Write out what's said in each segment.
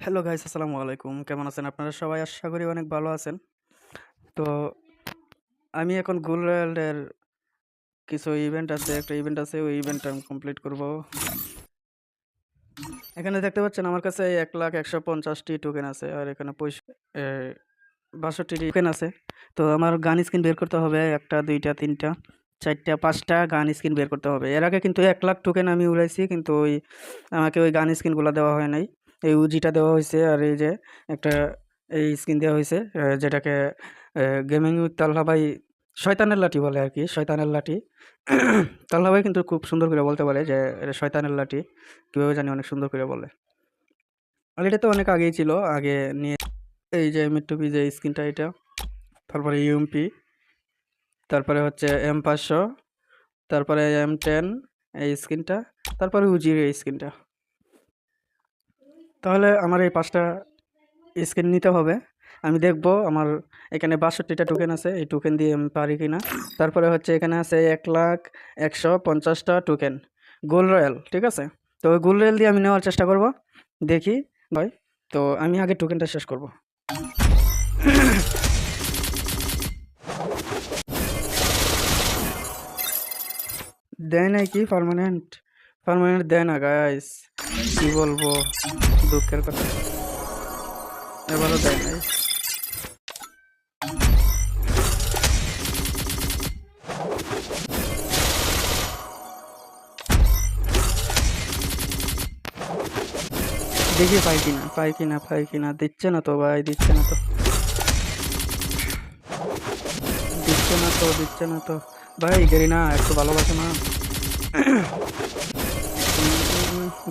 Hello guys, আসসালামু আলাইকুম। কেমন আছেন আপনারা সবাই? আশা করি অনেক ভালো আছেন। তো আমি এখন গুল ওয়ার্ল্ডের কিছু ইভেন্ট আছে, একটা ইভেন্ট আছে, ওই ইভেন্টটা আমি কমপ্লিট করব। এখানে দেখতে পাচ্ছেন আমার কাছে 1,150,000টি টোকেন আছে, আর এখানে 62টি টোকেন আছে। তো আমার গান স্কিন বের করতে হবে, একটা, দুইটা, তিনটা, চারটা, পাঁচটা গান স্কিন বের করতে হবে। এর আগে কিন্তু 1,00,000 টোকেন আমি উড়াইছি, কিন্তু আমাকে ওই গান স্কিনগুলো দেওয়া হয় নাই। এই উজিটা দেওয়া হয়েছে, আর এই যে একটা এই স্কিন দেওয়া হয়েছে, যেটাকে গেমিং উইথ তালহা ভাই শয়তানের লাঠি বলে আর কি, শয়তানের লাঠি। তালহা ভাই কিন্তু খুব সুন্দর করে বলতে পারে যে এটা শয়তানের লাঠি, কীভাবে জানি অনেক সুন্দর করে বলে। আর এটা তো অনেক আগেই ছিল, আগে নিয়ে এই যে মিট্টুপি যে স্কিনটা এটা, তারপরে ইউএমপি, তারপরে হচ্ছে M500, তারপরে M10 এই স্কিনটা, তারপরে উজির এই স্কিনটা। তাহলে আমার এই 5টা স্কিন নিতে হবে। আমি দেখব আমার এখানে 62টা টোকেন আছে, এই টোকেন দিয়ে আমি পারি কিনা। তারপরে হচ্ছে এখানে আছে 1,150টা টোকেন গোল্ড রয়্যাল, ঠিক আছে? তো ওই গোল্ড রয়্যাল দিয়ে আমি নেওয়ার চেষ্টা করব, দেখি ভাই। তো আমি আগে টোকেনটা শেষ করব। দেয় নাই কি পার্মানেন্ট? পার্মানেন্ট দেয় না গাইস, কি বলবো, দুঃখের কথা। এবারও দেয় নাই। দেখি পাই কিনা, পাই কিনা, পাই কিনা। দিচ্ছে না তো ভাই, দিচ্ছে না তো, দিচ্ছে না তো, দিচ্ছে না তো ভাই। গেরিনা একটু ভালোবাসো না।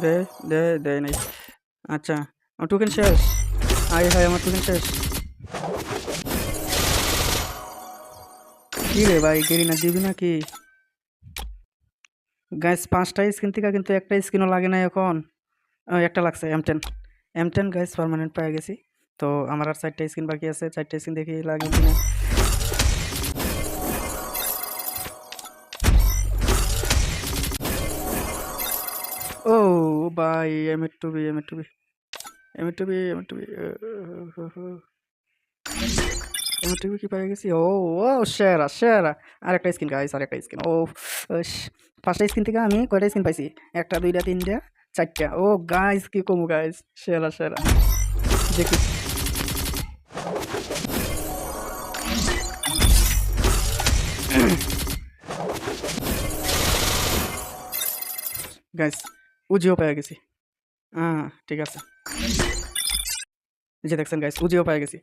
দে, দে, দেয় নাই। আচ্ছা, আমার টোকেন শেষ। আয় হায়, আমার টোকেন শেষ। কি রে ভাই, গেরিনা দিবি নাকি? গাইস 5টা স্কিন থেকে কিন্তু একটা স্কিনও লাগে না এখন। একটা লাগছে, M10। M10 গাইস পার্মানেন্ট পেয়ে গেছি। তো আমার আর 4টা স্কিন বাকি আছে, 4টা স্কিন দেখি লাগে কিনা। ও ভাই, M2B, M2B, M2B, M2B, M2B কি পেয়ে গেছি? ও, ও সেরা, সেরা। আরেকটা স্কিন গাইস, আরেকটা স্কিন। ও ইস, 5টা স্কিন থেকে আমি কয়টা স্কিন পাইছি? একটা, দুইটা, তিনটা, চারটা। ও গাইস, কি কমু গাইস, সেরা, সেরা। দেখি গাইস, উজিও পেয়ে গেছি। ঠিক আছে, এই যে দেখছেন গাইস, উজিও পেয়ে গেছি।